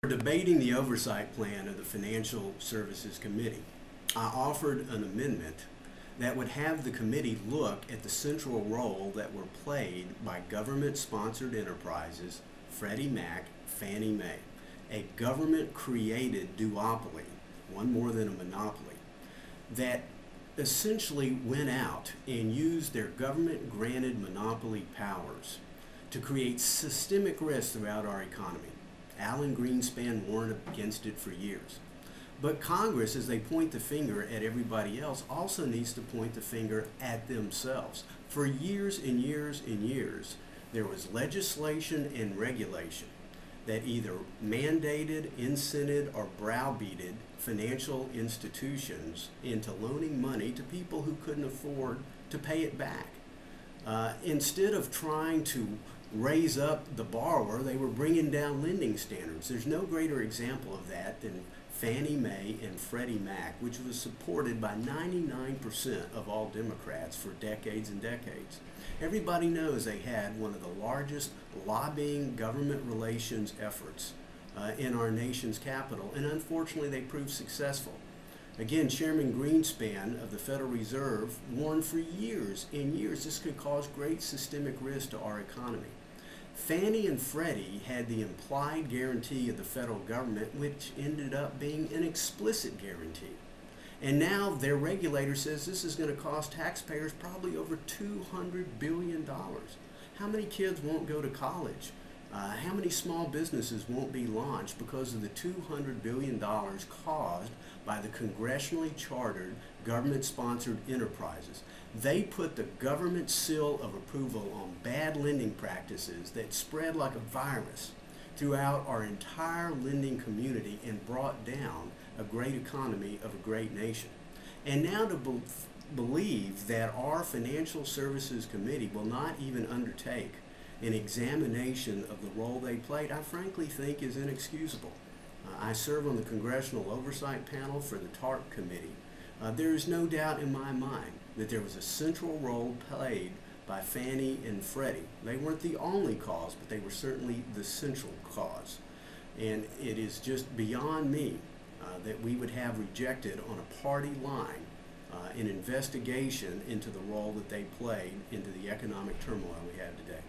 Debating the oversight plan of the Financial Services Committee, I offered an amendment that would have the committee look at the central role that were played by government-sponsored enterprises, Freddie Mac, Fannie Mae, a government-created duopoly, one more than a monopoly, that essentially went out and used their government-granted monopoly powers to create systemic risk throughout our economy. Alan Greenspan warned against it for years. But Congress, as they point the finger at everybody else, also needs to point the finger at themselves. For years and years and years, there was legislation and regulation that either mandated, incented, or browbeated financial institutions into loaning money to people who couldn't afford to pay it back. Instead of trying to raise up the borrower, they were bringing down lending standards. There's no greater example of that than Fannie Mae and Freddie Mac, which was supported by 99% of all Democrats for decades and decades. Everybody knows they had one of the largest lobbying government relations efforts in our nation's capital, and unfortunately they proved successful. Again, Chairman Greenspan of the Federal Reserve warned for years and years this could cause great systemic risk to our economy. Fannie and Freddie had the implied guarantee of the federal government, which ended up being an explicit guarantee. And now their regulator says this is going to cost taxpayers probably over $200 billion. How many kids won't go to college? How many small businesses won't be launched because of the $200 billion caused by the congressionally chartered government-sponsored enterprises? They put the government seal of approval on bad lending practices that spread like a virus throughout our entire lending community and brought down a great economy of a great nation. And now to believe that our Financial Services Committee will not even undertake an examination of the role they played, I frankly think is inexcusable. I serve on the Congressional Oversight panel for the TARP committee. There is no doubt in my mind that there was a central role played by Fannie and Freddie. They weren't the only cause, but they were certainly the central cause. And it is just beyond me that we would have rejected on a party line an investigation into the role that they played into the economic turmoil we have today.